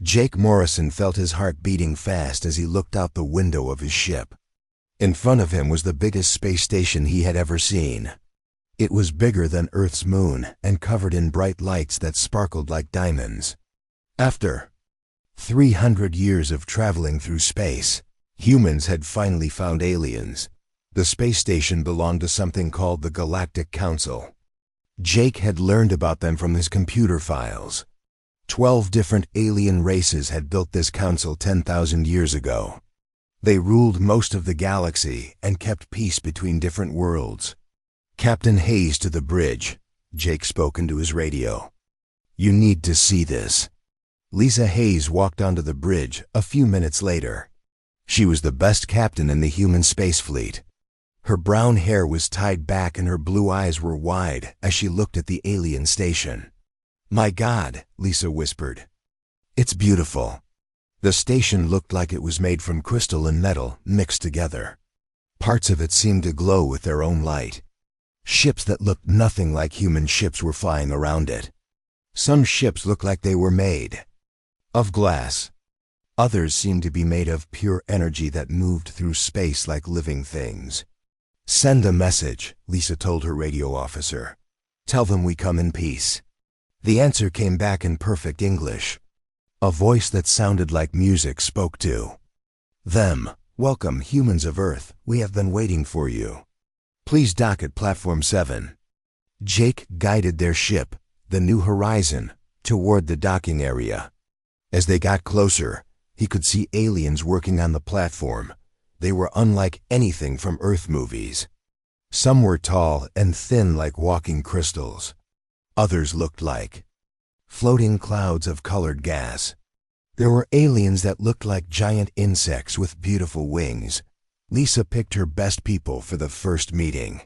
Jake Morrison felt his heart beating fast as he looked out the window of his ship. In front of him was the biggest space station he had ever seen. It was bigger than Earth's moon and covered in bright lights that sparkled like diamonds. After 300 years of traveling through space, humans had finally found aliens. The space station belonged to something called the Galactic Council. Jake had learned about them from his computer files. 12 different alien races had built this council 10,000 years ago. They ruled most of the galaxy and kept peace between different worlds. "Captain Hayes to the bridge," Jake spoke into his radio. "You need to see this." Lisa Hayes walked onto the bridge a few minutes later. She was the best captain in the human space fleet. Her brown hair was tied back and her blue eyes were wide as she looked at the alien station. "My God," Lisa whispered. "It's beautiful." The station looked like it was made from crystal and metal mixed together. Parts of it seemed to glow with their own light. Ships that looked nothing like human ships were flying around it. Some ships looked like they were made of glass. Others seemed to be made of pure energy that moved through space like living things. "Send a message," Lisa told her radio officer. "Tell them we come in peace." The answer came back in perfect English. A voice that sounded like music spoke to them. "Welcome, humans of Earth. We have been waiting for you. Please dock at Platform 7. Jake guided their ship, the New Horizon, toward the docking area. As they got closer, he could see aliens working on the platform. They were unlike anything from Earth movies. Some were tall and thin like walking crystals. Others looked like floating clouds of colored gas. There were aliens that looked like giant insects with beautiful wings. Lisa picked her best people for the first meeting.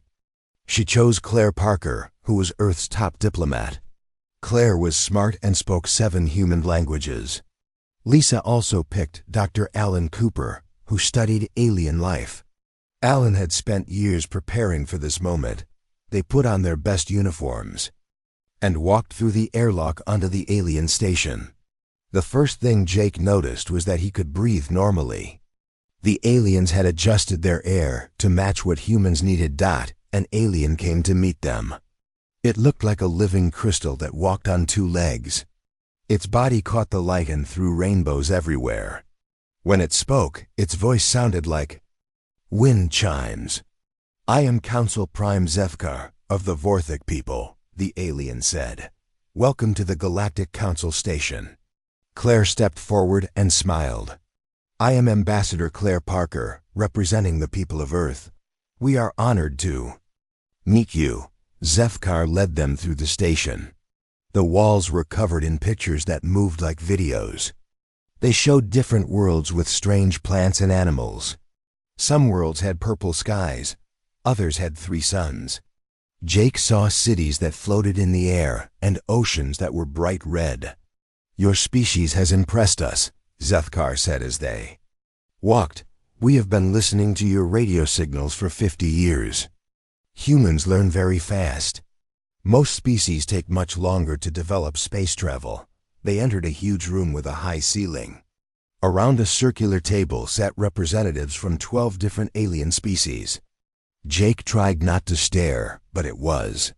She chose Claire Parker, who was Earth's top diplomat. Claire was smart and spoke 7 human languages. Lisa also picked Dr. Alan Cooper, who studied alien life. Alan had spent years preparing for this moment. They put on their best uniforms and walked through the airlock onto the alien station. The first thing Jake noticed was that he could breathe normally. The aliens had adjusted their air to match what humans needed. An alien came to meet them. It looked like a living crystal that walked on 2 legs. Its body caught the light and threw rainbows everywhere. When it spoke, its voice sounded like wind chimes. "I am Council Prime Zefkar of the Vorthic people," the alien said. "Welcome to the Galactic Council Station." Claire stepped forward and smiled. "I am Ambassador Claire Parker, representing the people of Earth. We are honored to meet you." Zefkar led them through the station. The walls were covered in pictures that moved like videos. They showed different worlds with strange plants and animals. Some worlds had purple skies. Others had 3 suns. Jake saw cities that floated in the air and oceans that were bright red. "Your species has impressed us," Zefkar said as they walked. "We have been listening to your radio signals for 50 years. Humans learn very fast. Most species take much longer to develop space travel." They entered a huge room with a high ceiling. Around a circular table sat representatives from 12 different alien species. Jake tried not to stare, but it was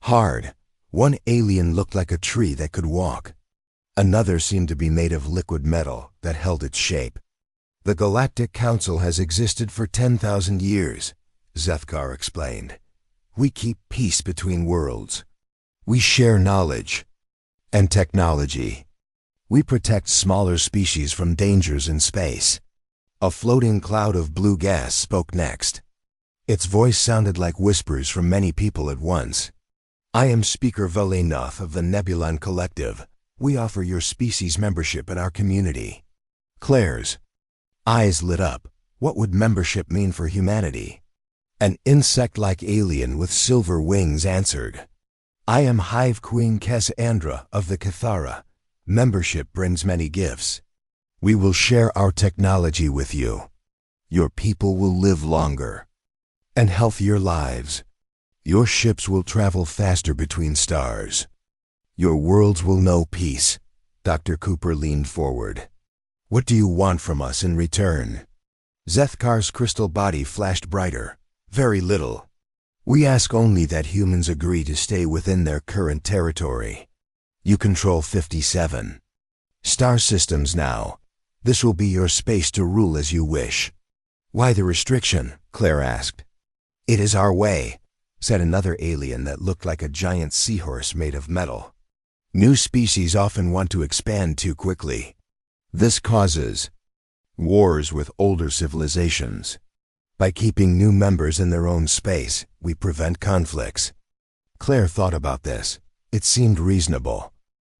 hard. One alien looked like a tree that could walk. Another seemed to be made of liquid metal that held its shape. "The Galactic Council has existed for 10,000 years, Zefkar explained. "We keep peace between worlds. We share knowledge and technology. We protect smaller species from dangers in space." A floating cloud of blue gas spoke next. Its voice sounded like whispers from many people at once. "I am Speaker Valenoth of the Nebulon Collective. We offer your species membership in our community." Claire's eyes lit up. What would membership mean for humanity? An insect-like alien with silver wings answered. "I am Hive Queen Cassandra of the Cathara. Membership brings many gifts. We will share our technology with you. Your people will live longer and healthier lives. Your ships will travel faster between stars. Your worlds will know peace Dr. Cooper leaned forward. "What do you want from us in return?" Zethkar's crystal body flashed brighter. "Very little. We ask only that humans agree to stay within their current territory. You control 57 star systems now. This will be your space to rule as you wish." "Why the restriction?" Claire asked. "It is our way," said another alien that looked like a giant seahorse made of metal. "New species often want to expand too quickly. This causes wars with older civilizations. By keeping new members in their own space, we prevent conflicts." Claire thought about this. It seemed reasonable.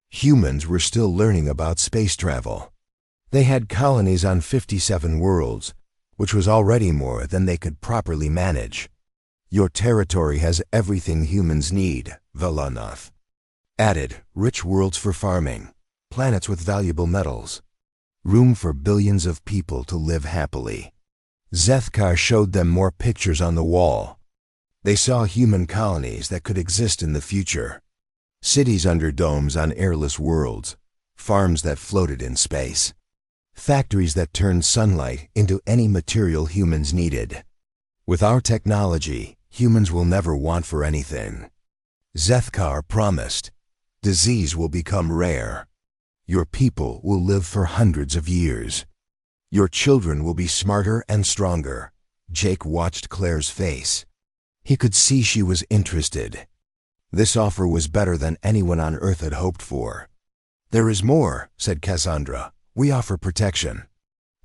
Humans were still learning about space travel. They had colonies on 57 worlds, which was already more than they could properly manage. "Your territory has everything humans need," Velanath added. "Rich worlds for farming, planets with valuable metals, room for billions of people to live happily." Zethkar showed them more pictures on the wall. They saw human colonies that could exist in the future. Cities under domes on airless worlds, farms that floated in space, factories that turned sunlight into any material humans needed. "With our technology, humans will never want for anything," Zethkar promised. "Disease will become rare. Your people will live for hundreds of years. Your children will be smarter and stronger." Jake watched Claire's face. He could see she was interested. This offer was better than anyone on Earth had hoped for. "There is more," said Cassandra. "We offer protection.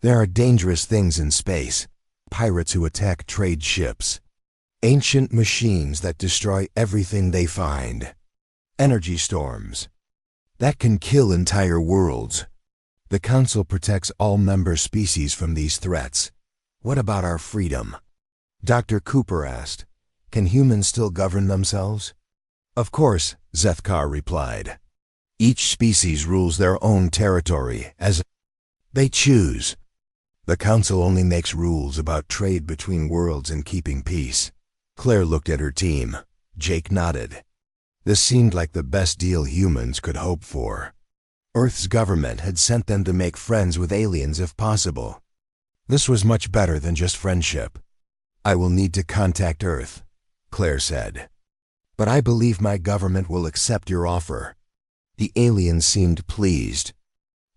There are dangerous things in space. Pirates who attack trade ships. Ancient machines that destroy everything they find. Energy storms that can kill entire worlds. The Council protects all member species from these threats. What about our freedom?" Dr. Cooper asked. "Can humans still govern themselves?" "Of course," Zethkar replied. "Each species rules their own territory as they choose. The Council only makes rules about trade between worlds and keeping peace." Claire looked at her team. Jake nodded. This seemed like the best deal humans could hope for. Earth's government had sent them to make friends with aliens if possible. This was much better than just friendship. "I will need to contact Earth," Claire said. "But I believe my government will accept your offer." The aliens seemed pleased.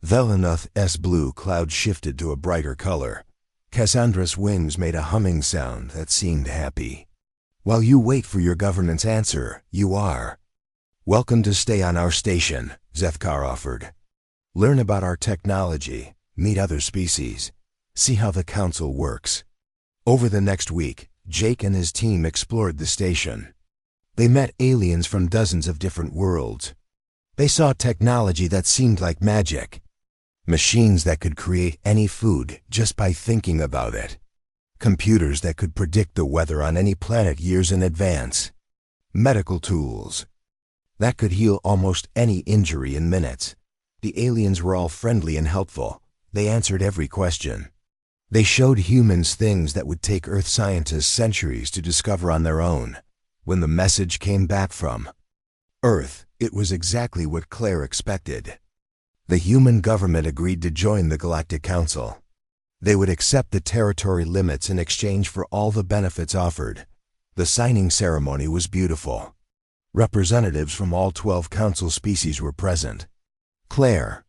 Velanath's blue cloud shifted to a brighter color. Cassandra's wings made a humming sound that seemed happy. "While you wait for your government's answer, you are welcome to stay on our station," Zethkar offered. "Learn about our technology, meet other species, see how the Council works." Over the next week, Jake and his team explored the station. They met aliens from dozens of different worlds. They saw technology that seemed like magic. Machines that could create any food just by thinking about it. Computers that could predict the weather on any planet years in advance. Medical tools that could heal almost any injury in minutes. The aliens were all friendly and helpful. They answered every question. They showed humans things that would take Earth scientists centuries to discover on their own. When the message came back from Earth, it was exactly what Claire expected. The human government agreed to join the Galactic Council. They would accept the territory limits in exchange for all the benefits offered. The signing ceremony was beautiful. Representatives from all 12 Council species were present. Claire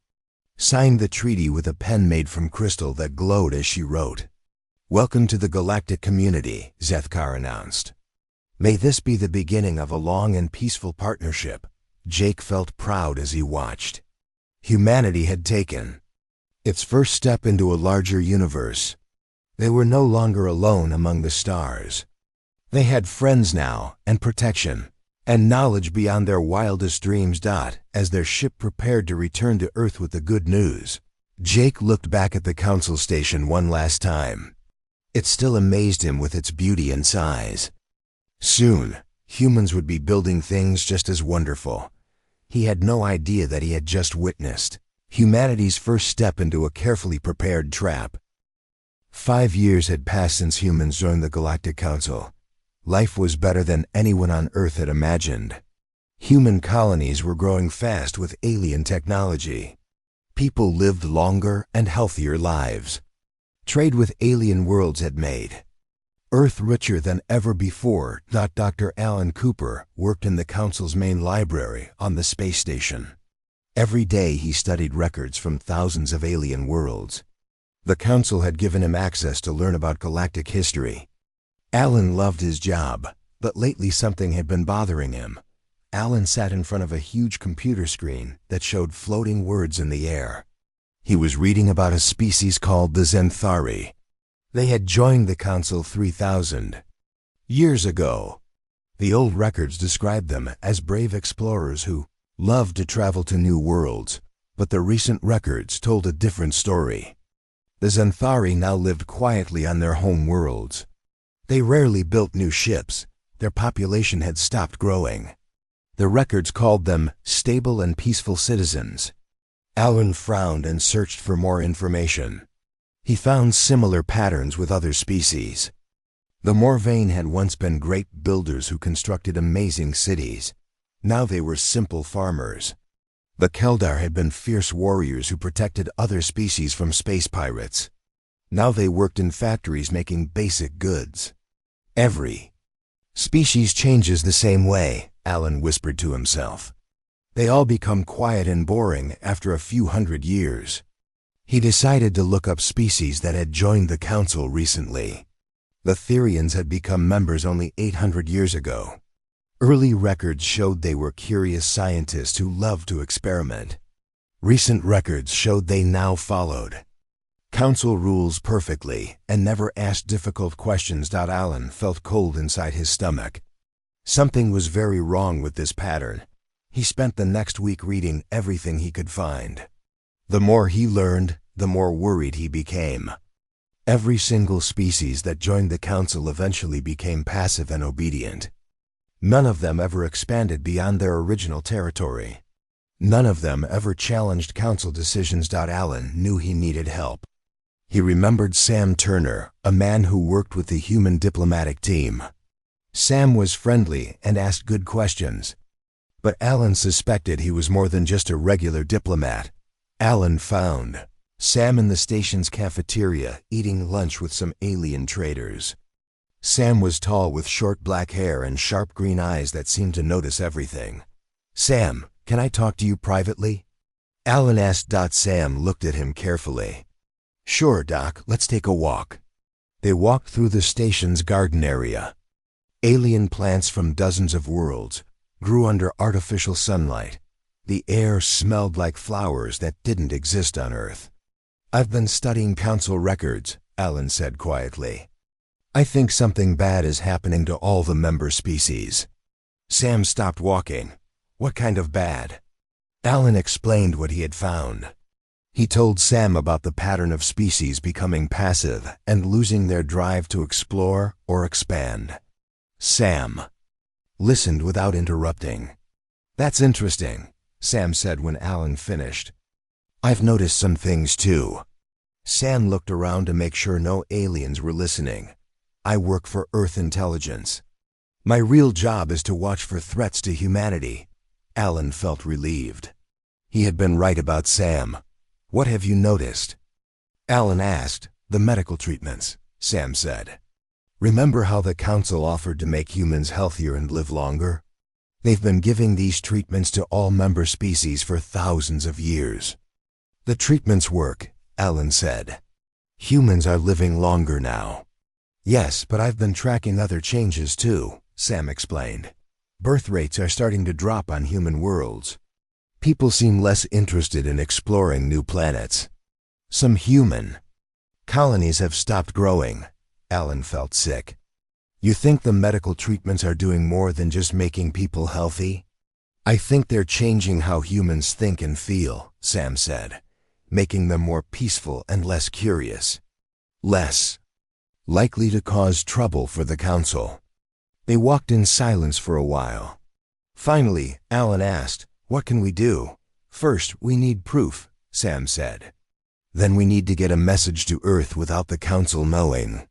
signed the treaty with a pen made from crystal that glowed as she wrote. "Welcome to the galactic community," Zethkar announced. "May this be the beginning of a long and peaceful partnership." Jake felt proud as he watched. Humanity had taken its first step into a larger universe. They were no longer alone among the stars. They had friends now, and protection, and knowledge beyond their wildest dreams. As their ship prepared to return to Earth with the good news, Jake looked back at the Council station one last time. It still amazed him with its beauty and size. Soon, humans would be building things just as wonderful. He had no idea that he had just witnessed humanity's first step into a carefully prepared trap. 5 years had passed since humans joined the Galactic Council. Life was better than anyone on Earth had imagined. Human colonies were growing fast with alien technology. People lived longer and healthier lives. Trade with alien worlds had made Earth richer than ever before. Dr. Alan Cooper worked in the Council's main library on the space station. Every day he studied records from thousands of alien worlds. The Council had given him access to learn about galactic history. Alan loved his job, but lately something had been bothering him. Alan sat in front of a huge computer screen that showed floating words in the air. He was reading about a species called the Xanthari. They had joined the Council 3,000 years ago. The old records described them as brave explorers who loved to travel to new worlds, but the recent records told a different story. The Xanthari now lived quietly on their home worlds. They rarely built new ships. Their population had stopped growing. The records called them stable and peaceful citizens. Alan frowned and searched for more information. He found similar patterns with other species. The Morvain had once been great builders who constructed amazing cities. Now they were simple farmers. The Keldar had been fierce warriors who protected other species from space pirates. Now they worked in factories making basic goods. Every species changes the same way, Alan whispered to himself. They all become quiet and boring after a few hundred years. He decided to look up species that had joined the Council recently. The Therians had become members only 800 years ago. Early records showed they were curious scientists who loved to experiment. Recent records showed they now followed Council rules perfectly and never asked difficult questions. Alan felt cold inside his stomach. Something was very wrong with this pattern. He spent the next week reading everything he could find. The more he learned, the more worried he became. Every single species that joined the Council eventually became passive and obedient. None of them ever expanded beyond their original territory. None of them ever challenged Council decisions. Alan knew he needed help. He remembered Sam Turner, a man who worked with the human diplomatic team. Sam was friendly and asked good questions. But Alan suspected he was more than just a regular diplomat. Alan found Sam in the station's cafeteria eating lunch with some alien traders. Sam was tall with short black hair and sharp green eyes that seemed to notice everything. "Sam, can I talk to you privately?" Alan asked. Sam looked at him carefully. "Sure, Doc, let's take a walk." They walked through the station's garden area. Alien plants from dozens of worlds grew under artificial sunlight. The air smelled like flowers that didn't exist on Earth. "I've been studying Council records," Alan said quietly. "I think something bad is happening to all the member species." Sam stopped walking. "What kind of bad?" Alan explained what he had found. He told Sam about the pattern of species becoming passive and losing their drive to explore or expand. Sam listened without interrupting. "That's interesting," Sam said when Alan finished. "I've noticed some things too." Sam looked around to make sure no aliens were listening. "I work for Earth intelligence. My real job is to watch for threats to humanity." Alan felt relieved. He had been right about Sam. "What have you noticed?" Alan asked. "The medical treatments," Sam said. "Remember how the Council offered to make humans healthier and live longer? They've been giving these treatments to all member species for thousands of years." "The treatments work," Alan said. "Humans are living longer now." "Yes, but I've been tracking other changes too," Sam explained. "Birth rates are starting to drop on human worlds. People seem less interested in exploring new planets. Some human colonies have stopped growing." Alan felt sick. "You think the medical treatments are doing more than just making people healthy?" "I think they're changing how humans think and feel," Sam said, "making them more peaceful and less curious. Less likely to cause trouble for the Council." They walked in silence for a while. Finally, Alan asked, "What can we do?" "First, we need proof," Sam said. "Then we need to get a message to Earth without the Council knowing."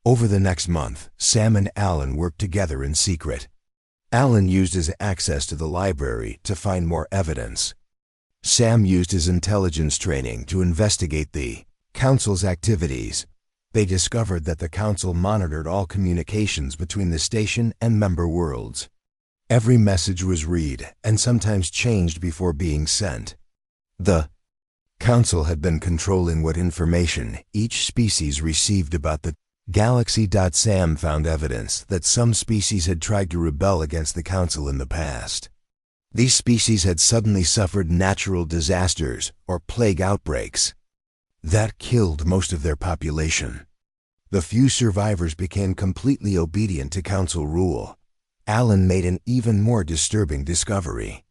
Over the next month, Sam and Alan worked together in secret. Alan used his access to the library to find more evidence. Sam used his intelligence training to investigate the Council's activities. They discovered that the Council monitored all communications between the station and member worlds. Every message was read and sometimes changed before being sent. The Council had been controlling what information each species received about the galaxy. Sam found evidence that some species had tried to rebel against the Council in the past. These species had suddenly suffered natural disasters or plague outbreaks that killed most of their population. The few survivors became completely obedient to Council rule. Alan made an even more disturbing discovery.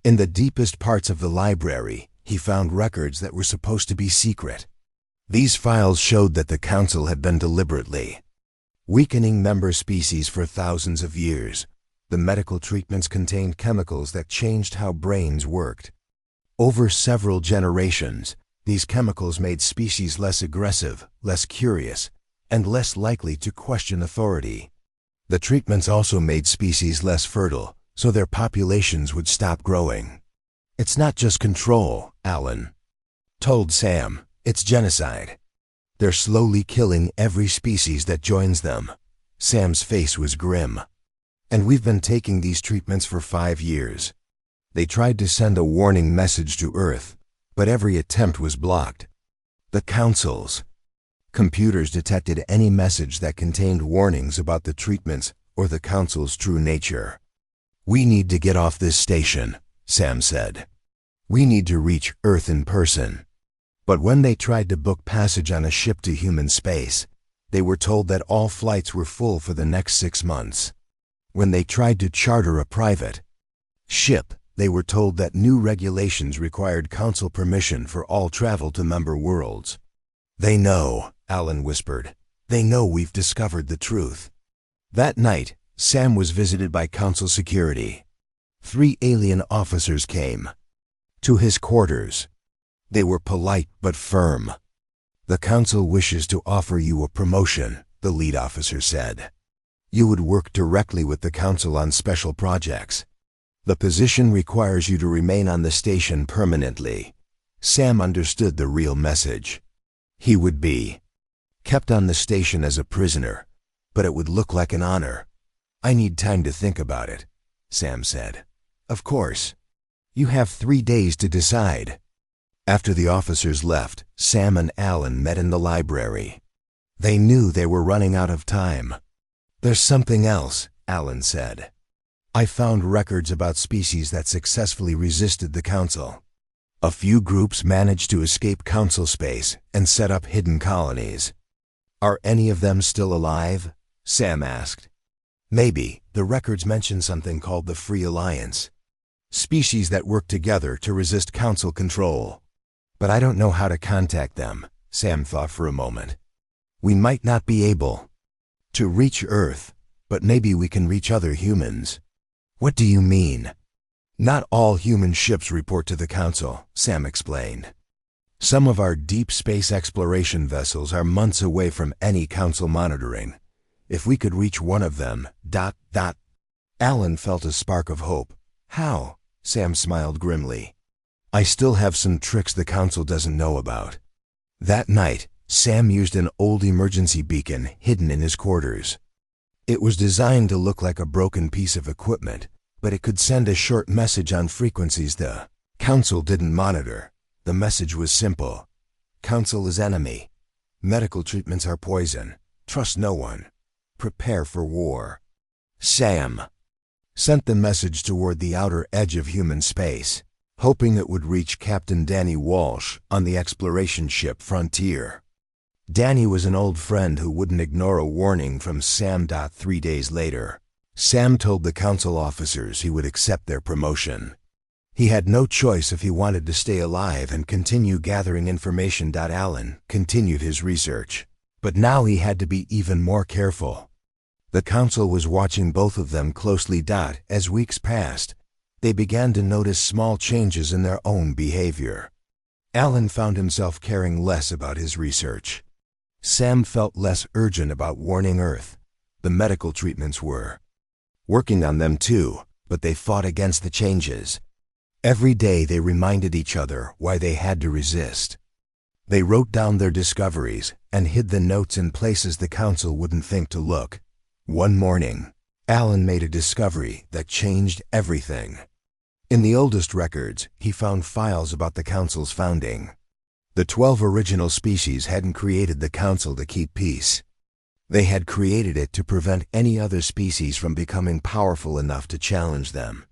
In the deepest parts of the library, he found records that were supposed to be secret. These files showed that the Council had been deliberately weakening member species for thousands of years. The medical treatments contained chemicals that changed how brains worked. Over several generations, these chemicals made species less aggressive, less curious, and less likely to question authority. The treatments also made species less fertile, so their populations would stop growing. It's not just control, Alan told Sam. It's genocide. They're slowly killing every species that joins them. Sam's face was grim. And we've been taking these treatments for 5 years. They tried to send a warning message to Earth, but every attempt was blocked. The Council's computers detected any message that contained warnings about the treatments or the Council's true nature. We need to get off this station, Sam said. We need to reach Earth in person. But when they tried to book passage on a ship to human space, they were told that all flights were full for the next 6 months. When they tried to charter a private ship, they were told that new regulations required Council permission for all travel to member worlds. They know, Alan whispered. They know we've discovered the truth. That night, Sam was visited by Council security. 3 alien officers came to his quarters. They were polite but firm. The Council wishes to offer you a promotion, the lead officer said. You would work directly with the Council on special projects. The position requires you to remain on the station permanently. Sam understood the real message. He would be kept on the station as a prisoner, but it would look like an honor. I need time to think about it, Sam said. Of course. You have 3 days to decide. After the officers left, Sam and Alan met in the library. They knew they were running out of time. There's something else, Alan said. I found records about species that successfully resisted the Council. A few groups managed to escape Council space and set up hidden colonies. Are any of them still alive? Sam asked. Maybe. The records mention something called the Free Alliance. Species that work together to resist Council control. But I don't know how to contact them, Sam thought for a moment. We might not be able to reach Earth, but maybe we can reach other humans. What do you mean? Not all human ships report to the Council, Sam explained. Some of our deep space exploration vessels are months away from any Council monitoring. If we could reach one of them, Alan felt a spark of hope. How? Sam smiled grimly. I still have some tricks the Council doesn't know about. That night, Sam used an old emergency beacon hidden in his quarters. It was designed to look like a broken piece of equipment, but it could send a short message on frequencies the Council didn't monitor. The message was simple. Council is enemy. Medical treatments are poison. Trust no one. Prepare for war. Sam sent the message toward the outer edge of human space, hoping it would reach Captain Danny Walsh on the exploration ship Frontier. Danny was an old friend who wouldn't ignore a warning from Sam. 3 days later, Sam told the Council officers he would accept their promotion. He had no choice if he wanted to stay alive and continue gathering information. Alan continued his research, but now he had to be even more careful. The Council was watching both of them closely. As weeks passed, they began to notice small changes in their own behavior. Alan found himself caring less about his research. Sam felt less urgent about warning Earth. The medical treatments were working on them too, but they fought against the changes. Every day they reminded each other why they had to resist. They wrote down their discoveries and hid the notes in places the council wouldn't think to look. One morning, Alan made a discovery that changed everything. In the oldest records, he found files about the council's founding. The 12 original species hadn't created the council to keep peace. They had created it to prevent any other species from becoming powerful enough to challenge them.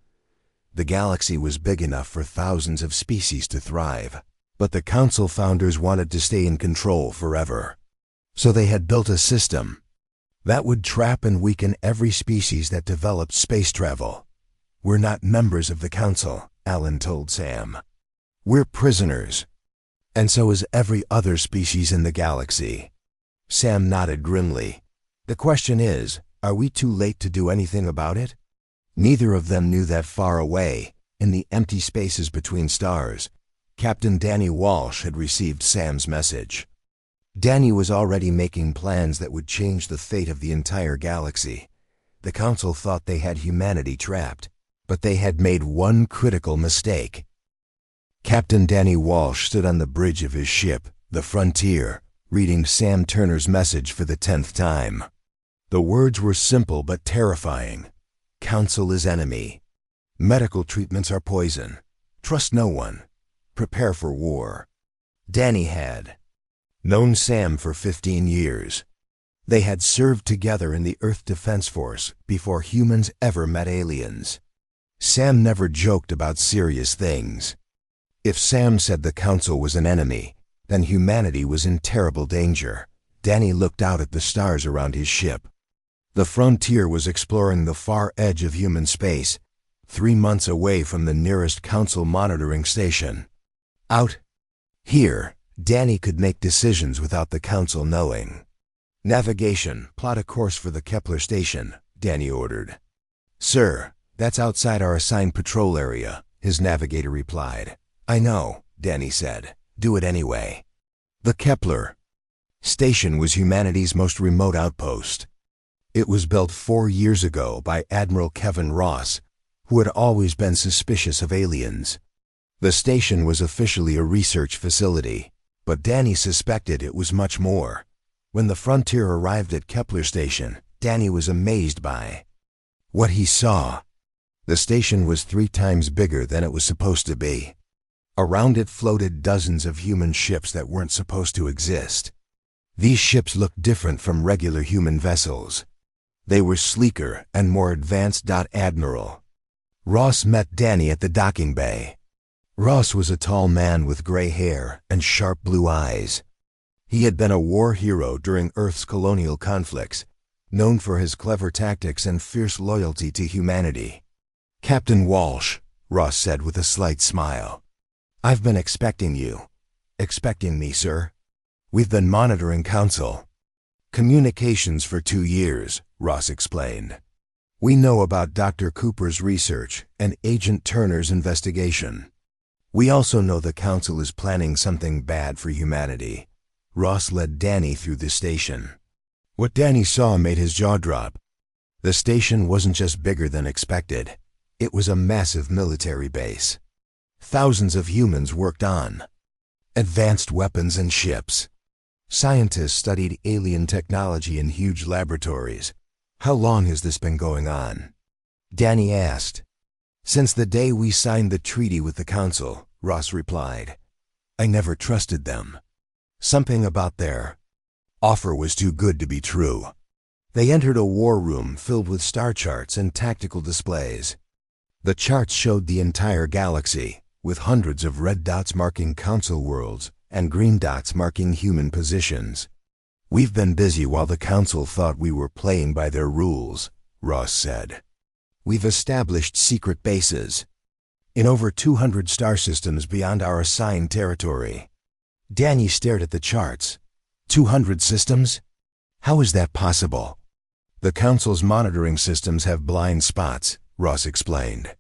The galaxy was big enough for thousands of species to thrive, but the council founders wanted to stay in control forever. So they had built a system that would trap and weaken every species that developed space travel. "We're not members of the council," Alan told Sam. "We're prisoners. And so is every other species in the galaxy." Sam nodded grimly. "The question is, are we too late to do anything about it?" Neither of them knew that far away, in the empty spaces between stars, Captain Danny Walsh had received Sam's message. Danny was already making plans that would change the fate of the entire galaxy. The council thought they had humanity trapped, but they had made one critical mistake. Captain Danny Walsh stood on the bridge of his ship, the Frontier, reading Sam Turner's message for the 10th time. The words were simple but terrifying. "Council is enemy. Medical treatments are poison. Trust no one. Prepare for war." Danny had known Sam for 15 years. They had served together in the Earth Defense Force before humans ever met aliens. Sam never joked about serious things. If Sam said the council was an enemy, then humanity was in terrible danger. Danny looked out at the stars around his ship. The Frontier was exploring the far edge of human space, 3 months away from the nearest council monitoring station. Out here, Danny could make decisions without the council knowing. "Navigation, plot a course for the Kepler station," Danny ordered. "Sir, that's outside our assigned patrol area," his navigator replied. "I know," Danny said. "Do it anyway." The Kepler station was humanity's most remote outpost. It was built 4 years ago by Admiral Kevin Ross, who had always been suspicious of aliens. The station was officially a research facility, but Danny suspected it was much more. When the Frontier arrived at Kepler Station, Danny was amazed by what he saw. The station was 3 times bigger than it was supposed to be. Around it floated dozens of human ships that weren't supposed to exist. These ships looked different from regular human vessels. They were sleeker and more advanced. Admiral Ross met Danny at the docking bay. Ross was a tall man with gray hair and sharp blue eyes. He had been a war hero during Earth's colonial conflicts, known for his clever tactics and fierce loyalty to humanity. "Captain Walsh," Ross said with a slight smile. "I've been expecting you." "Expecting me, sir?" "We've been monitoring Council communications for 2 years, Ross explained. "We know about Dr. Cooper's research and Agent Turner's investigation. We also know the Council is planning something bad for humanity." Ross led Danny through the station. What Danny saw made his jaw drop. The station wasn't just bigger than expected. It was a massive military base. Thousands of humans worked on advanced weapons and ships. Scientists studied alien technology in huge laboratories. "How long has this been going on?" Danny asked. "Since the day we signed the treaty with the Council," Ross replied. "I never trusted them. Something about their offer was too good to be true." They entered a war room filled with star charts and tactical displays. The charts showed the entire galaxy, with hundreds of red dots marking Council worlds and green dots marking human positions. "We've been busy while the Council thought we were playing by their rules," Ross said. "We've established secret bases in over 200 star systems beyond our assigned territory." Danny stared at the charts. 200 systems? How is that possible? "The Council's monitoring systems have blind spots," Ross explained.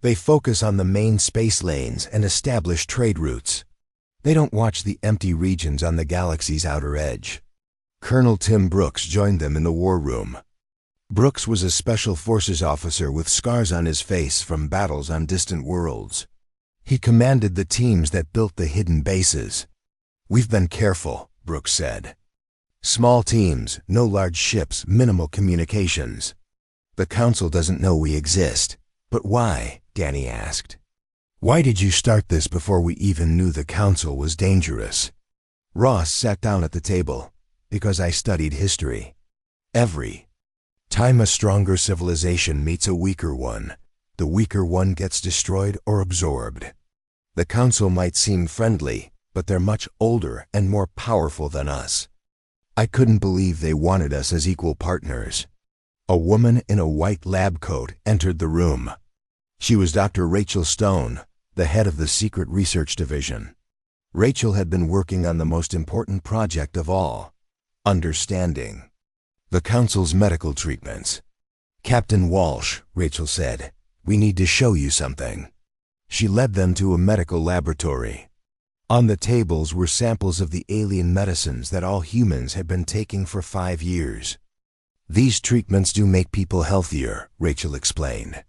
"They focus on the main space lanes and establish trade routes. They don't watch the empty regions on the galaxy's outer edge." Colonel Tim Brooks joined them in the war room. Brooks was a Special Forces officer with scars on his face from battles on distant worlds. He commanded the teams that built the hidden bases. "We've been careful," Brooks said. "Small teams, no large ships, minimal communications. The Council doesn't know we exist." "But why?" Danny asked. "Why did you start this before we even knew the Council was dangerous?" Ross sat down at the table. "Because I studied history. Every time a stronger civilization meets a weaker one, the weaker one gets destroyed or absorbed. The Council might seem friendly, but they're much older and more powerful than us. I couldn't believe they wanted us as equal partners." A woman in a white lab coat entered the room. She was Dr. Rachel Stone, the head of the Secret Research Division. Rachel had been working on the most important project of all, understanding the Council's medical treatments. "Captain Walsh," Rachel said, "we need to show you something." She led them to a medical laboratory. On the tables were samples of the alien medicines that all humans had been taking for 5 years. "These treatments do make people healthier," Rachel explained.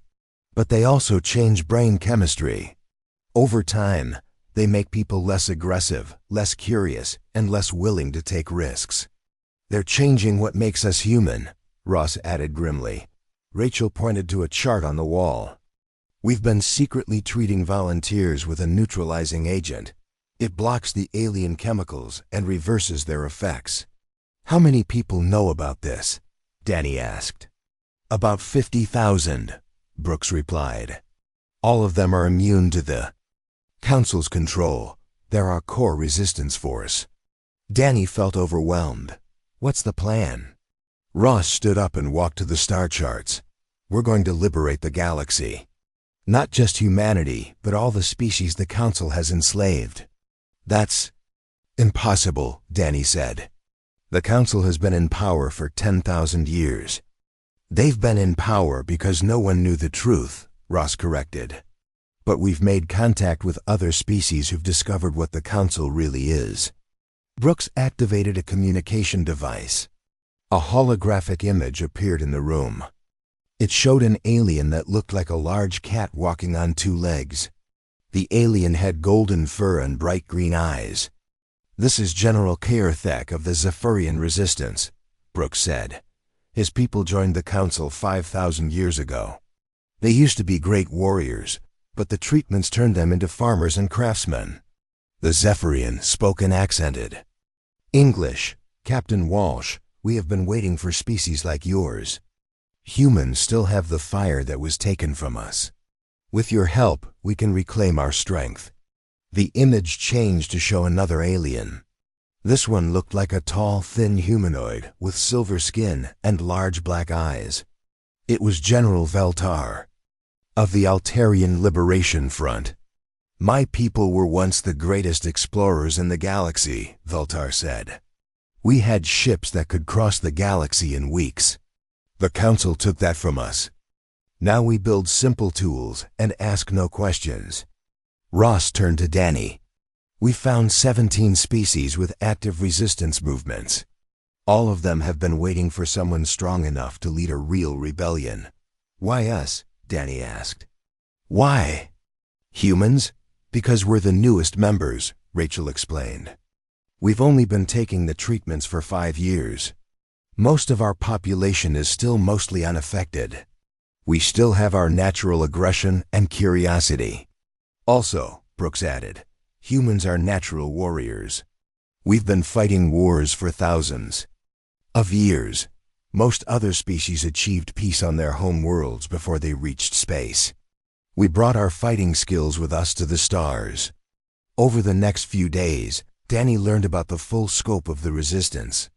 "But they also change brain chemistry. Over time, they make people less aggressive, less curious, and less willing to take risks." "They're changing what makes us human," Ross added grimly. Rachel pointed to a chart on the wall. "We've been secretly treating volunteers with a neutralizing agent. It blocks the alien chemicals and reverses their effects." "How many people know about this?" Danny asked. "About 50,000, Brooks replied. "All of them are immune to the Council's control. They're our core resistance force." Danny felt overwhelmed. "What's the plan?" Ross stood up and walked to the star charts. "We're going to liberate the galaxy. Not just humanity, but all the species the Council has enslaved." "That's impossible," Danny said. "The Council has been in power for 10,000 years." "They've been in power because no one knew the truth," Ross corrected. "But we've made contact with other species who've discovered what the Council really is." Brooks activated a communication device. A holographic image appeared in the room. It showed an alien that looked like a large cat walking on 2 legs. The alien had golden fur and bright green eyes. "This is General Kaerthek of the Zephyrian Resistance," Brooks said. "His people joined the Council 5,000 years ago. They used to be great warriors, but the treatments turned them into farmers and craftsmen." The Zephyrian spoke and accented. "English, Captain Walsh, we have been waiting for species like yours. Humans still have the fire that was taken from us. With your help, we can reclaim our strength." The image changed to show another alien. This one looked like a tall, thin humanoid with silver skin and large black eyes. It was General Veltar of the Altarian Liberation Front. "My people were once the greatest explorers in the galaxy," Veltar said. "We had ships that could cross the galaxy in weeks. The Council took that from us. Now we build simple tools and ask no questions." Ross turned to Danny. "We found 17 species with active resistance movements. All of them have been waiting for someone strong enough to lead a real rebellion." "Why us?" Danny asked. "Why? Humans? Because we're the newest members," Rachel explained. "We've only been taking the treatments for 5 years. Most of our population is still mostly unaffected. We still have our natural aggression and curiosity. Also," Brooks added, "humans are natural warriors. We've been fighting wars for thousands of years. Most other species achieved peace on their home worlds before they reached space. We brought our fighting skills with us to the stars." Over the next few days, Danny learned about the full scope of the resistance.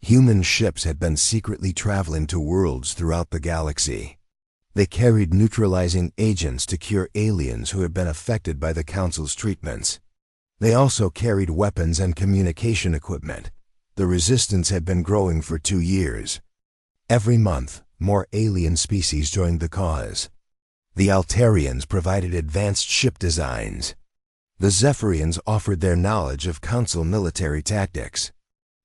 Human ships had been secretly traveling to worlds throughout the galaxy. They carried neutralizing agents to cure aliens who had been affected by the Council's treatments. They also carried weapons and communication equipment. The resistance had been growing for 2 years. Every month, more alien species joined the cause. The Altarians provided advanced ship designs. The Zephyrians offered their knowledge of Council military tactics.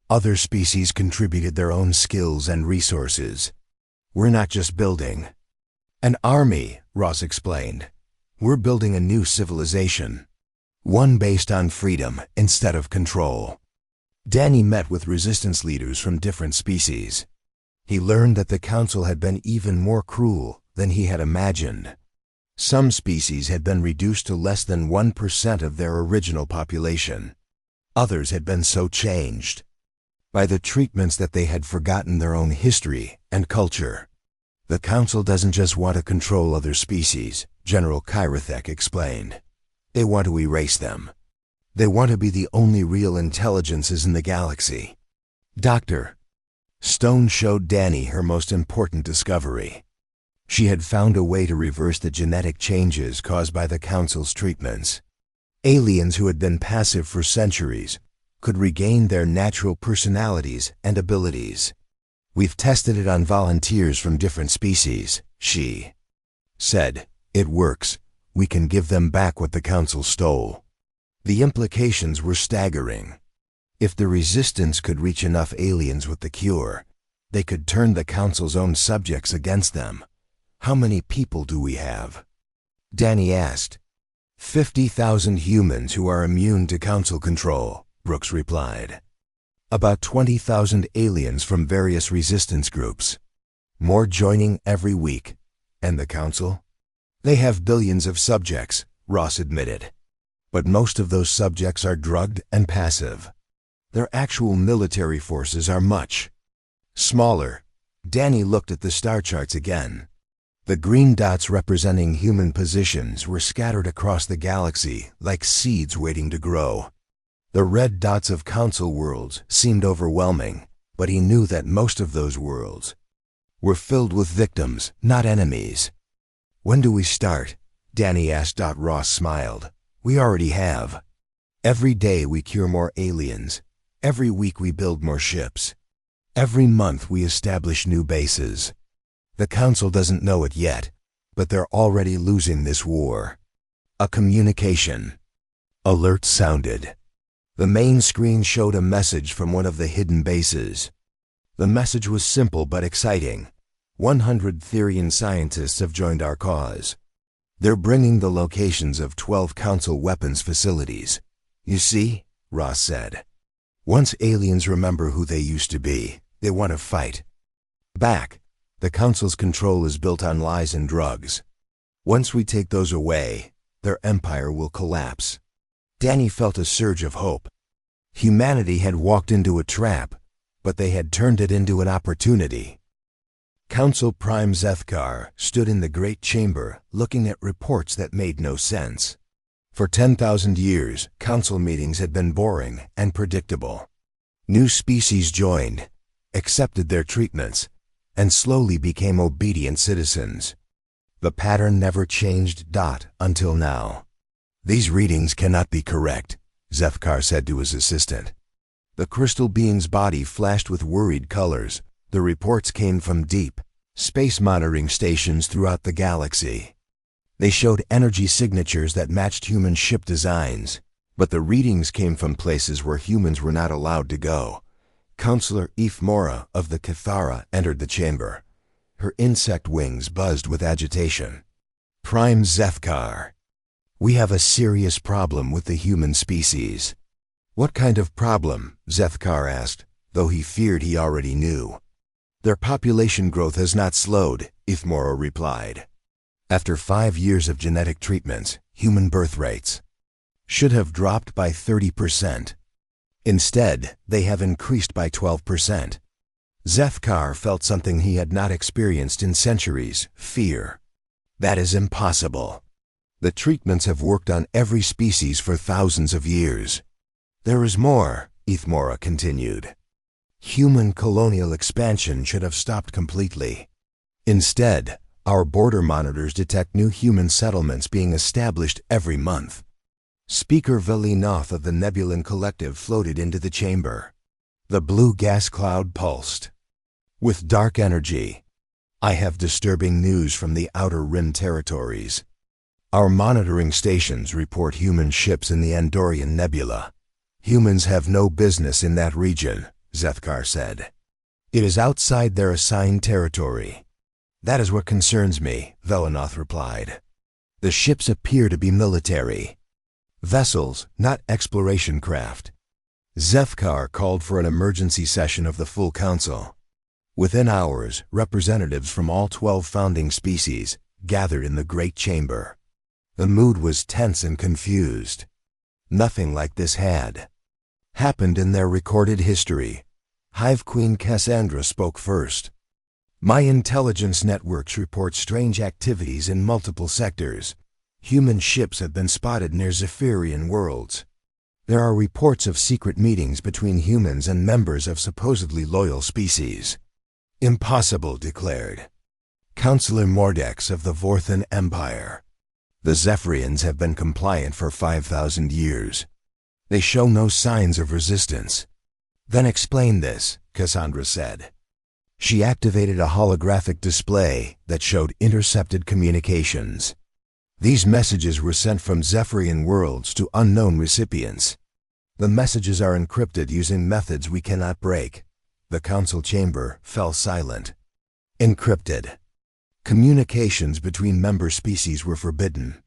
Other species contributed their own skills and resources. "We're not just building an army," Ross explained. We're building a new civilization. One based on freedom instead of control. Danny met with resistance leaders from different species. He learned that the council had been even more cruel than he had imagined. Some species had been reduced to less than 1% of their original population. Others had been so changed by the treatments that they had forgotten their own history and culture. The council doesn't just want to control other species, General Kyrithek explained. They want to erase them. They want to be the only real intelligences in the galaxy. Dr. Stone showed Danny her most important discovery. She had found a way to reverse the genetic changes caused by the council's treatments. Aliens who had been passive for centuries could regain their natural personalities and abilities. We've tested it on volunteers from different species, she said. It works. We can give them back what the council stole. The implications were staggering. If the resistance could reach enough aliens with the cure, they could turn the council's own subjects against them. How many people do we have? Danny asked. 50,000 humans who are immune to council control, Brooks replied. About 20,000 aliens from various resistance groups. More joining every week. And the council? They have billions of subjects, Ross admitted. But most of those subjects are drugged and passive. Their actual military forces are much smaller. Danny looked at the star charts again. The green dots representing human positions were scattered across the galaxy like seeds waiting to grow. The red dots of council worlds seemed overwhelming, but he knew that most of those worlds were filled with victims, not enemies. When do we start? Danny asked. Ross smiled. We already have. Every day we cure more aliens. Every week we build more ships. Every month we establish new bases. The council doesn't know it yet, but they're already losing this war. A communication alert sounded. The main screen showed a message from one of the hidden bases. The message was simple but exciting. 100 Therian scientists have joined our cause. They're bringing the locations of 12 council weapons facilities. You see, Ross said. Once aliens remember who they used to be, they want to fight back. The council's control is built on lies and drugs. Once we take those away, their empire will collapse. Danny felt a surge of hope. Humanity had walked into a trap, but they had turned it into an opportunity. Council Prime Zethkar stood in the great chamber looking at reports that made no sense. For 10,000 years, council meetings had been boring and predictable. New species joined, accepted their treatments, and slowly became obedient citizens. The pattern never changed. Until now. These readings cannot be correct, Zethkar said to his assistant. The crystal being's body flashed with worried colors. The reports came from deep space monitoring stations throughout the galaxy. They showed energy signatures that matched human ship designs, but the readings came from places where humans were not allowed to go. Counselor Ifmora of the Cathara entered the chamber. Her insect wings buzzed with agitation. Prime Zethkar. We have a serious problem with the human species. What kind of problem? Zethkar asked, though he feared he already knew. Their population growth has not slowed, Ifmora replied. After 5 years of genetic treatments, human birth rates should have dropped by 30%. Instead, they have increased by 12%. Zethkar felt something he had not experienced in centuries: fear. That is impossible. The treatments have worked on every species for thousands of years. There is more, Ifmora continued. Human colonial expansion should have stopped completely. Instead, our border monitors detect new human settlements being established every month. Speaker Velinoth of the Nebulan Collective floated into the chamber. The blue gas cloud pulsed with dark energy. I have disturbing news from the Outer Rim territories. Our monitoring stations report human ships in the Andorian Nebula. Humans have no business in that region, Zethkar said. It is outside their assigned territory. That is what concerns me, Velinoth replied. The ships appear to be military vessels, not exploration craft. Zethkar called for an emergency session of the full council. Within hours, representatives from all 12 founding species gathered in the Great Chamber. The mood was tense and confused. Nothing like this had happened in their recorded history. Hive Queen Cassandra spoke first. My intelligence networks report strange activities in multiple sectors. Human ships have been spotted near Zephyrian worlds. There are reports of secret meetings between humans and members of supposedly loyal species. Impossible, declared Councillor Mordex of the Vorthan Empire. The Zephyrians have been compliant for 5,000 years. They show no signs of resistance. Then explain this, Cassandra said. She activated a holographic display that showed intercepted communications. These messages were sent from Zephyrian worlds to unknown recipients. The messages are encrypted using methods we cannot break. The council chamber fell silent. Encrypted. Communications between member species were forbidden.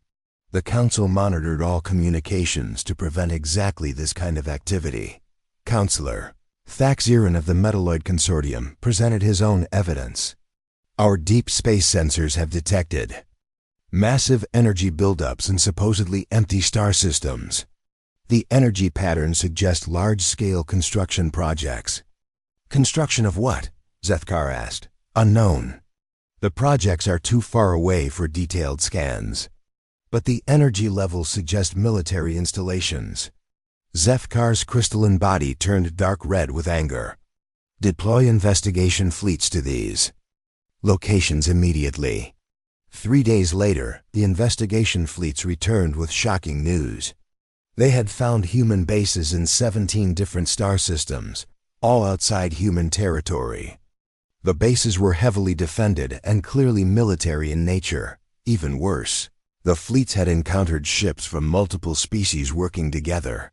The council monitored all communications to prevent exactly this kind of activity. Counselor Thaxiran of the Metalloid Consortium presented his own evidence. Our deep space sensors have detected massive energy buildups in supposedly empty star systems. The energy patterns suggest large-scale construction projects. Construction of what? Zethkar asked. Unknown. The projects are too far away for detailed scans. But the energy levels suggest military installations. Zethkar's crystalline body turned dark red with anger. Deploy investigation fleets to these locations immediately. 3 days later, the investigation fleets returned with shocking news. They had found human bases in 17 different star systems, all outside human territory. The bases were heavily defended and clearly military in nature. Even worse, the fleets had encountered ships from multiple species working together.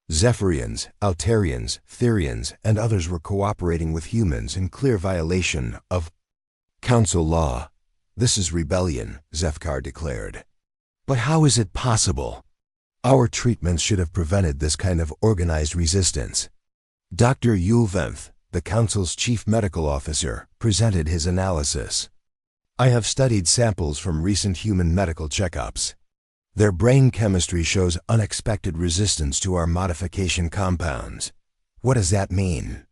Zephyrians, Altarians, Therians, and others were cooperating with humans in clear violation of council law. This is rebellion, Zethkar declared. But how is it possible? Our treatments should have prevented this kind of organized resistance. Dr. Yulventh, the council's chief medical officer, presented his analysis. I have studied samples from recent human medical checkups. Their brain chemistry shows unexpected resistance to our modification compounds. What does that mean?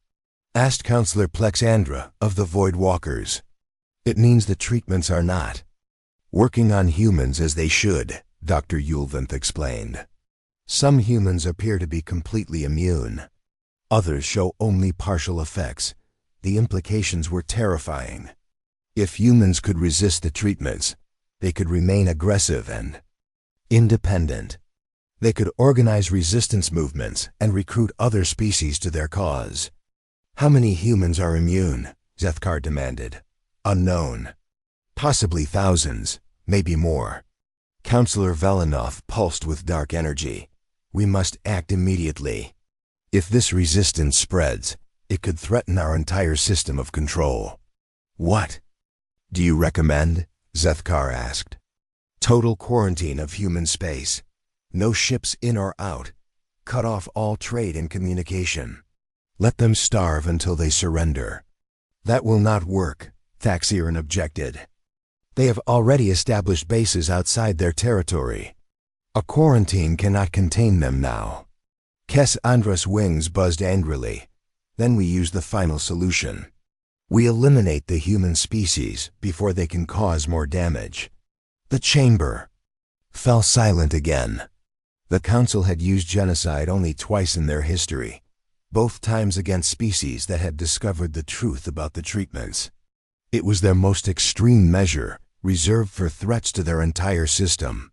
Asked Councillor Plexandra of the Void Walkers. It means the treatments are not working on humans as they should, Dr. Yulventh explained. Some humans appear to be completely immune. Others show only partial effects. The implications were terrifying. If humans could resist the treatments, they could remain aggressive and independent. They could organize resistance movements and recruit other species to their cause. How many humans are immune? Zethkar demanded. Unknown. Possibly thousands, maybe more. Councillor Velenov pulsed with dark energy. We must act immediately. If this resistance spreads, it could threaten our entire system of control. What do you recommend? Zethkar asked. Total quarantine of human space. No ships in or out. Cut off all trade and communication. Let them starve until they surrender. That will not work, Thaxiran objected. They have already established bases outside their territory. A quarantine cannot contain them now. Cassandra's wings buzzed angrily. Then we use the final solution. We eliminate the human species before they can cause more damage. The chamber fell silent again. The council had used genocide only twice in their history, both times against species that had discovered the truth about the treatments. It was their most extreme measure, reserved for threats to their entire system.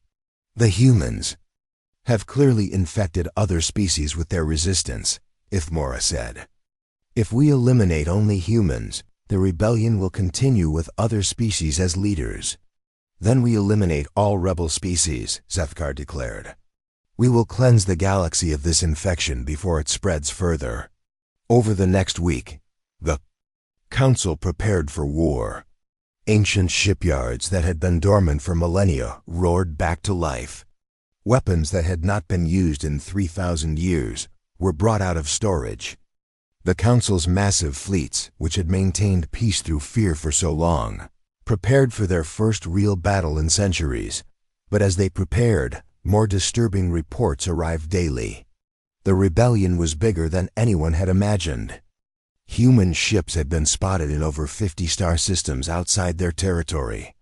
The humans have clearly infected other species with their resistance, Ithmora said. If we eliminate only humans, the rebellion will continue with other species as leaders. Then we eliminate all rebel species, Zethkar declared. We will cleanse the galaxy of this infection before it spreads further. Over the next week, the council prepared for war. Ancient shipyards that had been dormant for millennia roared back to life. Weapons that had not been used in 3,000 years were brought out of storage. The Council's massive fleets, which had maintained peace through fear for so long, prepared for their first real battle in centuries. But as they prepared, more disturbing reports arrived daily. The rebellion was bigger than anyone had imagined. Human ships had been spotted in over 50 star systems outside their territory.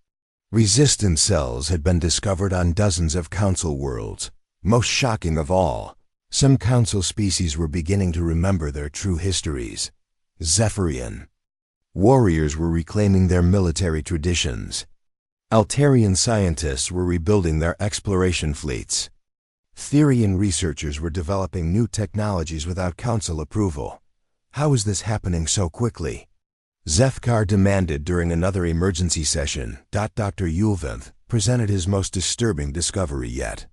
Resistance cells had been discovered on dozens of Council worlds. Most shocking of all, some Council species were beginning to remember their true histories. Zephyrian warriors were reclaiming their military traditions. Altarian scientists were rebuilding their exploration fleets. Therian researchers were developing new technologies without Council approval. How is this happening so quickly? Zefkar demanded during another emergency session. Dr. Yulvanth presented his most disturbing discovery yet.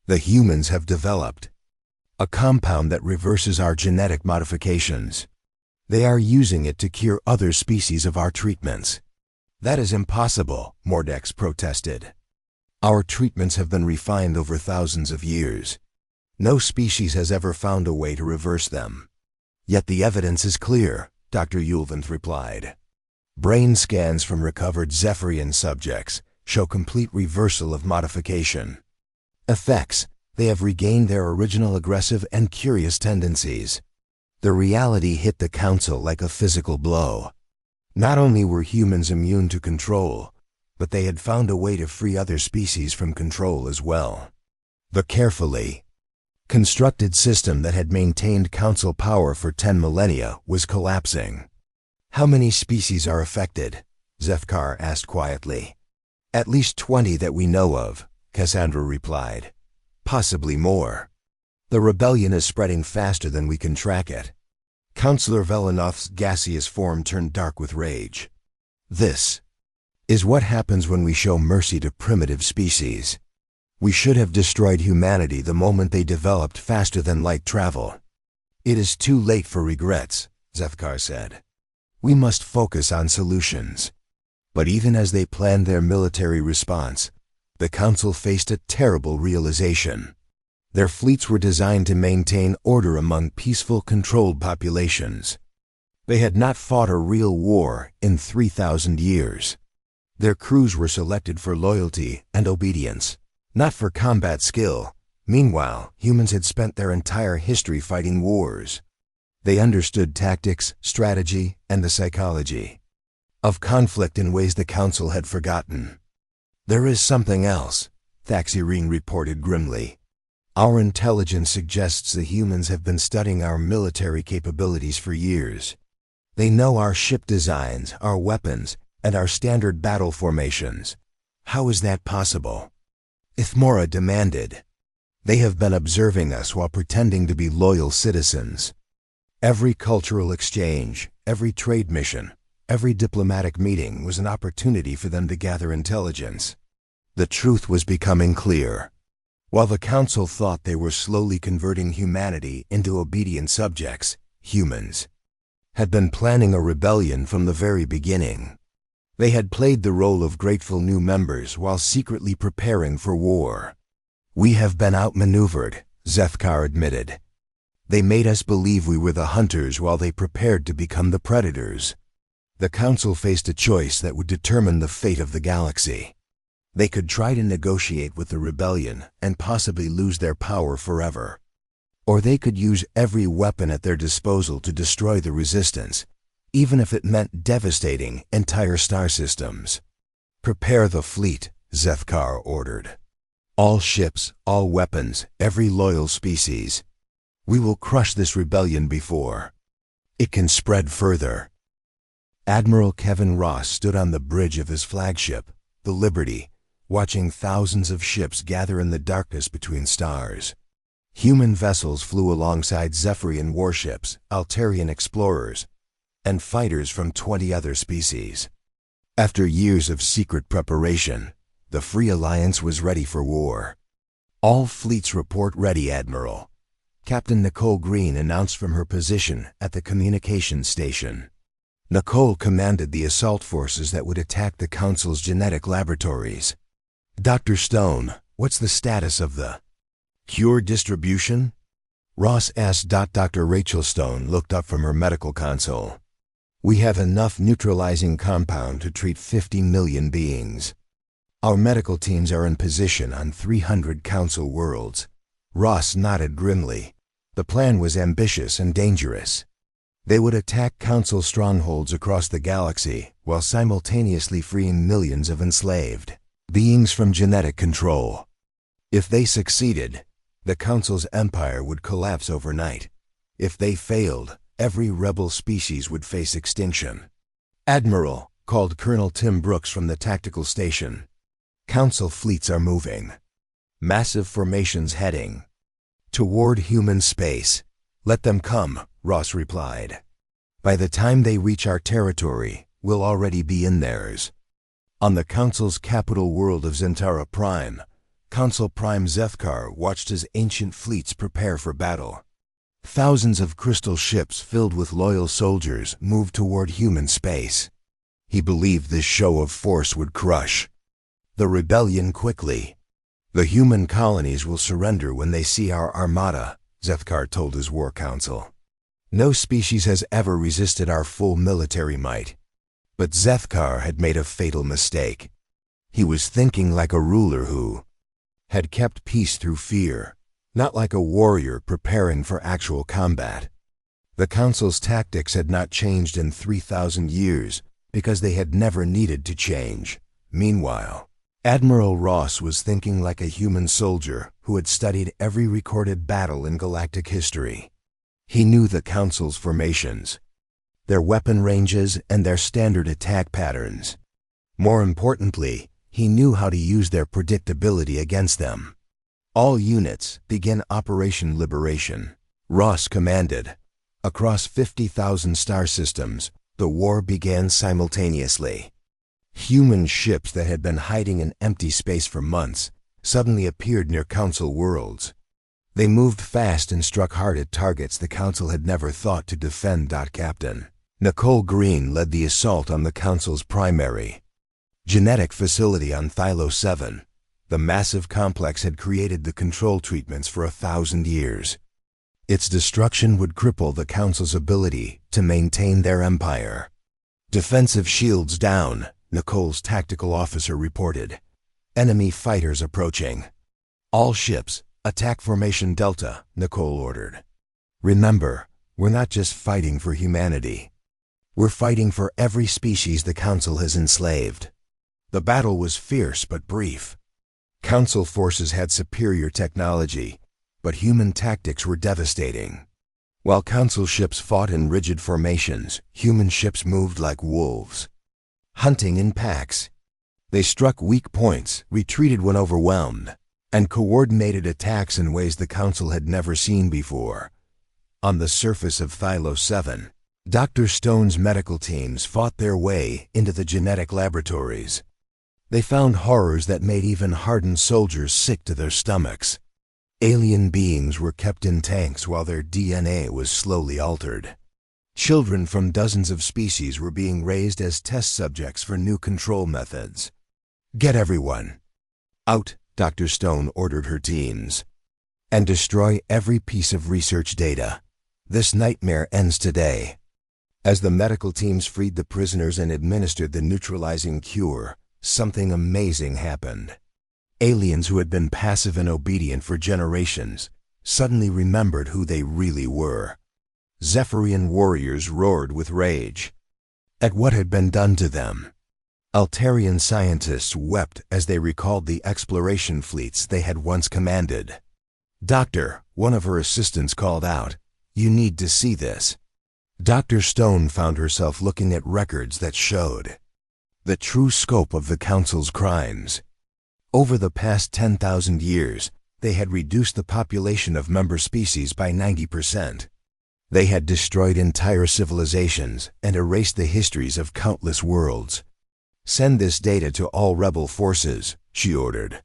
The humans have developed a compound that reverses our genetic modifications. They are using it to cure other species of our treatments. That is impossible, Mordex protested. Our treatments have been refined over thousands of years. No species has ever found a way to reverse them. Yet the evidence is clear, Dr. Yulvanth replied. Brain scans from recovered Zephyrian subjects show complete reversal of modification. Effects: they have regained their original aggressive and curious tendencies. The reality hit the Council like a physical blow. Not only were humans immune to control, but they had found a way to free other species from control as well. The carefully constructed system that had maintained Council power for 10 millennia was collapsing. How many species are affected? Zefkar asked quietly. At least 20 that we know of, Cassandra replied. Possibly more. The rebellion is spreading faster than we can track it. Councillor Velenoth's gaseous form turned dark with rage. This is what happens when we show mercy to primitive species. We should have destroyed humanity the moment they developed faster than light travel. It is too late for regrets, Zefkar said. We must focus on solutions. But even as they planned their military response, the Council faced a terrible realization. Their fleets were designed to maintain order among peaceful, controlled populations. They had not fought a real war in 3,000 years. Their crews were selected for loyalty and obedience, not for combat skill. Meanwhile, humans had spent their entire history fighting wars. They understood tactics, strategy, and the psychology of conflict in ways the Council had forgotten. There is something else, Thaxirine reported grimly. Our intelligence suggests the humans have been studying our military capabilities for years. They know our ship designs, our weapons, and our standard battle formations. How is that possible? Ithmora demanded. They have been observing us while pretending to be loyal citizens. Every cultural exchange, every trade mission, every diplomatic meeting was an opportunity for them to gather intelligence. The truth was becoming clear. While the Council thought they were slowly converting humanity into obedient subjects, humans had been planning a rebellion from the very beginning. They had played the role of grateful new members while secretly preparing for war. We have been outmaneuvered, Zefkar admitted. They made us believe we were the hunters while they prepared to become the predators. The Council faced a choice that would determine the fate of the galaxy. They could try to negotiate with the rebellion and possibly lose their power forever. Or they could use every weapon at their disposal to destroy the resistance, even if it meant devastating entire star systems. Prepare the fleet, Zefkar ordered. All ships, all weapons, every loyal species. We will crush this rebellion before it can spread further. Admiral Kevin Ross stood on the bridge of his flagship, the Liberty, watching thousands of ships gather in the darkness between stars. Human vessels flew alongside Zephyrian warships, Altarian explorers, and fighters from 20 other species. After years of secret preparation, the Free Alliance was ready for war. All fleets report ready, Admiral, Captain Nicole Green announced from her position at the communications station. Nicole commanded the assault forces that would attack the Council's genetic laboratories. Dr. Stone, what's the status of the cure distribution? Ross asked. Dr. Rachel Stone looked up from her medical console. We have enough neutralizing compound to treat 50 million beings. Our medical teams are in position on 300 Council worlds. Ross nodded grimly. The plan was ambitious and dangerous. They would attack Council strongholds across the galaxy while simultaneously freeing millions of enslaved beings from genetic control. If they succeeded, the Council's empire would collapse overnight. If they failed, every rebel species would face extinction. Admiral, called Colonel Tim Brooks from the tactical station. Council fleets are moving. Massive formations heading toward human space. Let them come, Ross replied. By the time they reach our territory, we'll already be in theirs. On the Council's capital world of Zentara Prime, Council Prime Zethkar watched his ancient fleets prepare for battle. Thousands of crystal ships filled with loyal soldiers moved toward human space. He believed this show of force would crush the rebellion quickly. The human colonies will surrender when they see our armada, Zethkar told his war council. No species has ever resisted our full military might. But Zethkar had made a fatal mistake. He was thinking like a ruler who had kept peace through fear, not like a warrior preparing for actual combat. The Council's tactics had not changed in 3,000 years because they had never needed to change. Meanwhile, Admiral Ross was thinking like a human soldier who had studied every recorded battle in galactic history. He knew the Council's formations, their weapon ranges, and their standard attack patterns. More importantly, he knew how to use their predictability against them. All units, begin Operation Liberation, Ross commanded. Across 50,000 star systems, the war began simultaneously. Human ships that had been hiding in empty space for months suddenly appeared near Council worlds. They moved fast and struck hard at targets the Council had never thought to defend. Captain Nicole Green led the assault on the Council's primary genetic facility on Thylo 7. The massive complex had created the control treatments for 1,000 years. Its destruction would cripple the Council's ability to maintain their empire. Defensive shields down, Nicole's tactical officer reported. Enemy fighters approaching. All ships, attack Formation Delta, Nicole ordered. Remember, we're not just fighting for humanity. We're fighting for every species the Council has enslaved. The battle was fierce but brief. Council forces had superior technology, but human tactics were devastating. While Council ships fought in rigid formations, human ships moved like wolves, hunting in packs. They struck weak points, retreated when overwhelmed, and coordinated attacks in ways the Council had never seen before. On the surface of Thylo 7, Dr. Stone's medical teams fought their way into the genetic laboratories. They found horrors that made even hardened soldiers sick to their stomachs. Alien beings were kept in tanks while their DNA was slowly altered. Children from dozens of species were being raised as test subjects for new control methods. Get everyone out, Dr. Stone ordered her teams, and destroy every piece of research data. This nightmare ends today. As the medical teams freed the prisoners and administered the neutralizing cure, something amazing happened. Aliens who had been passive and obedient for generations suddenly remembered who they really were. Zephyrian warriors roared with rage at what had been done to them. Altarian scientists wept as they recalled the exploration fleets they had once commanded. "Doctor," one of her assistants called out, "you need to see this." Dr. Stone found herself looking at records that showed the true scope of the Council's crimes. Over the past 10,000 years, they had reduced the population of member species by 90%. They had destroyed entire civilizations and erased the histories of countless worlds. "Send this data to all rebel forces," she ordered.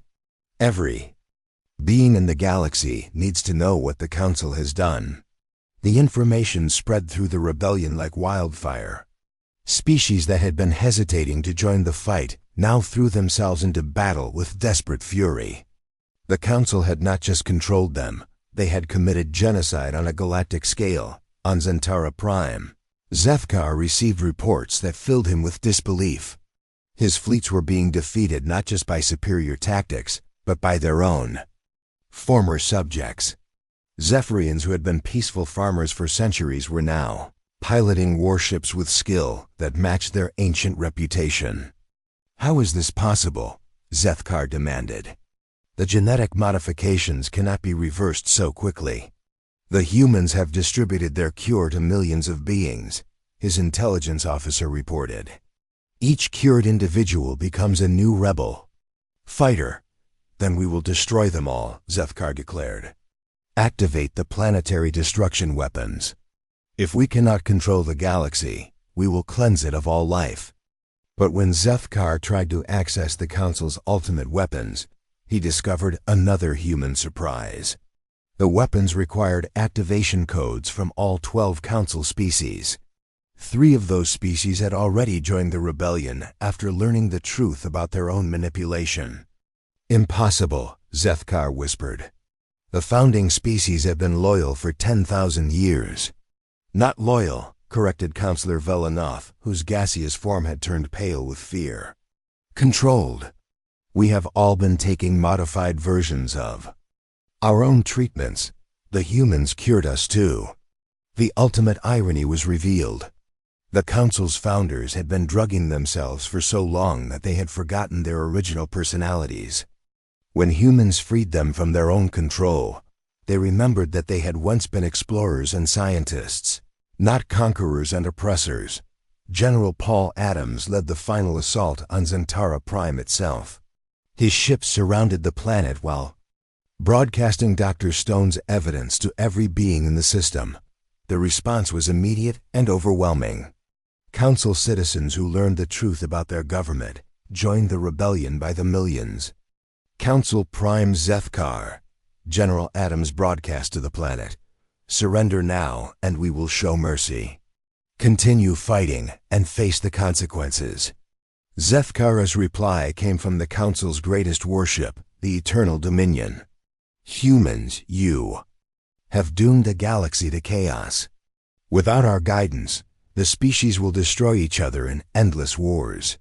"Every being in the galaxy needs to know what the Council has done." The information spread through the rebellion like wildfire. Species that had been hesitating to join the fight now threw themselves into battle with desperate fury. The Council had not just controlled them, they had committed genocide on a galactic scale, on Zentara Prime. Zethkar received reports that filled him with disbelief. His fleets were being defeated not just by superior tactics, but by their own former subjects. Zephyrians who had been peaceful farmers for centuries were now piloting warships with skill that matched their ancient reputation. How is this possible? Zethkar demanded. The genetic modifications cannot be reversed so quickly. The humans have distributed their cure to millions of beings, his intelligence officer reported. Each cured individual becomes a new rebel. Fighter. Then we will destroy them all, Zethkar declared. Activate the planetary destruction weapons. If we cannot control the galaxy, we will cleanse it of all life. But when Zethkar tried to access the Council's ultimate weapons, he discovered another human surprise. The weapons required activation codes from all 12 Council species. 3 of those species had already joined the rebellion after learning the truth about their own manipulation. Impossible, Zethkar whispered. The founding species have been loyal for 10,000 years. Not loyal, corrected Counselor Velenov, whose gaseous form had turned pale with fear. Controlled. We have all been taking modified versions of our own treatments. The humans cured us too. The ultimate irony was revealed. The Council's founders had been drugging themselves for so long that they had forgotten their original personalities. When humans freed them from their own control, they remembered that they had once been explorers and scientists, not conquerors and oppressors. General Paul Adams led the final assault on Zentara Prime itself. His ships surrounded the planet while broadcasting Dr. Stone's evidence to every being in the system. The response was immediate and overwhelming. Council citizens who learned the truth about their government joined the rebellion by the millions. Council Prime Zethkar, General Adams broadcast to the planet. Surrender now and we will show mercy. Continue fighting and face the consequences. Zethkar's reply came from the Council's greatest warship, the Eternal Dominion. Humans, you have doomed the galaxy to chaos. Without our guidance, the species will destroy each other in endless wars.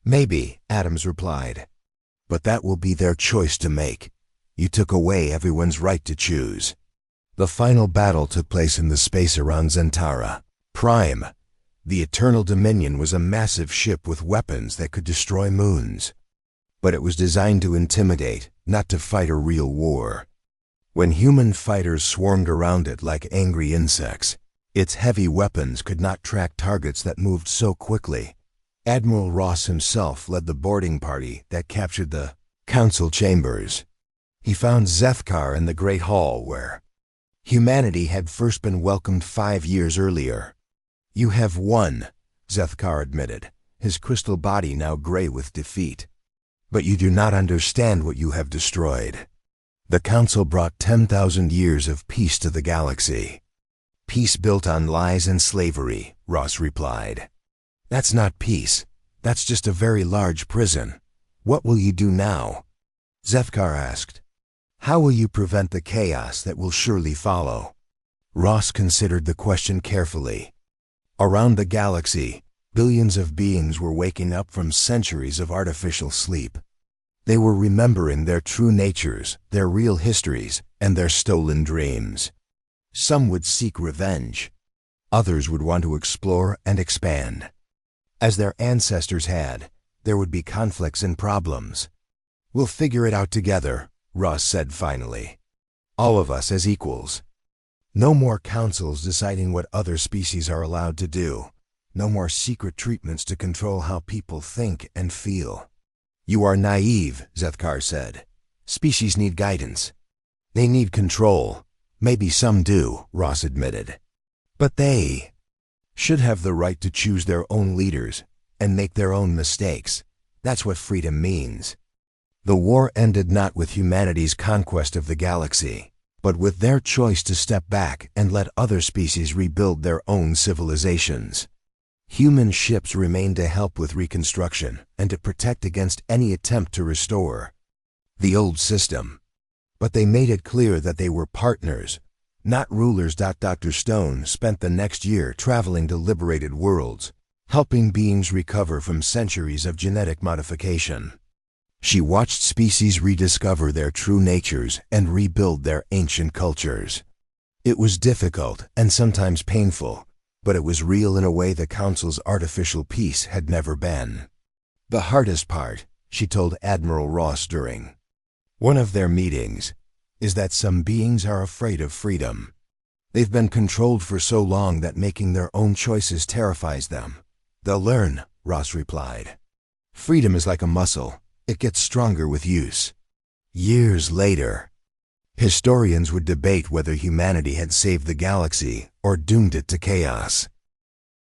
Maybe, Adams replied, but that will be their choice to make. You took away everyone's right to choose. The final battle took place in the space around Zentara Prime. The Eternal Dominion was a massive ship with weapons that could destroy moons. But it was designed to intimidate, not to fight a real war. When human fighters swarmed around it like angry insects, its heavy weapons could not track targets that moved so quickly. Admiral Ross himself led the boarding party that captured the Council chambers. He found Zethkar in the Great Hall where humanity had first been welcomed 5 years earlier. You have won, Zethkar admitted, his crystal body now gray with defeat. But you do not understand what you have destroyed. The Council brought 10,000 years of peace to the galaxy. Peace built on lies and slavery, Ross replied. That's not peace. That's just a very large prison. What will you do now? Zethkar asked. How will you prevent the chaos that will surely follow? Ross considered the question carefully. Around the galaxy, billions of beings were waking up from centuries of artificial sleep. They were remembering their true natures, their real histories, and their stolen dreams. Some would seek revenge. Others would want to explore and expand. As their ancestors had, there would be conflicts and problems. We'll figure it out together, Ross said finally. All of us as equals. No more councils deciding what other species are allowed to do. No more secret treatments to control how people think and feel. You are naive, Zethkar said. Species need guidance. They need control. Maybe some do, Ross admitted. But they should have the right to choose their own leaders and make their own mistakes. That's what freedom means. The war ended not with humanity's conquest of the galaxy, but with their choice to step back and let other species rebuild their own civilizations. Human ships remained to help with reconstruction and to protect against any attempt to restore the old system. But they made it clear that they were partners, not rulers. Dr. Stone spent the next year traveling to liberated worlds, helping beings recover from centuries of genetic modification. She watched species rediscover their true natures and rebuild their ancient cultures. It was difficult and sometimes painful, but it was real in a way the Council's artificial peace had never been. The hardest part, she told Admiral Ross during one of their meetings, is that some beings are afraid of freedom. They've been controlled for so long that making their own choices terrifies them. They'll learn, Ross replied. Freedom is like a muscle. It gets stronger with use. Years later, historians would debate whether humanity had saved the galaxy or doomed it to chaos.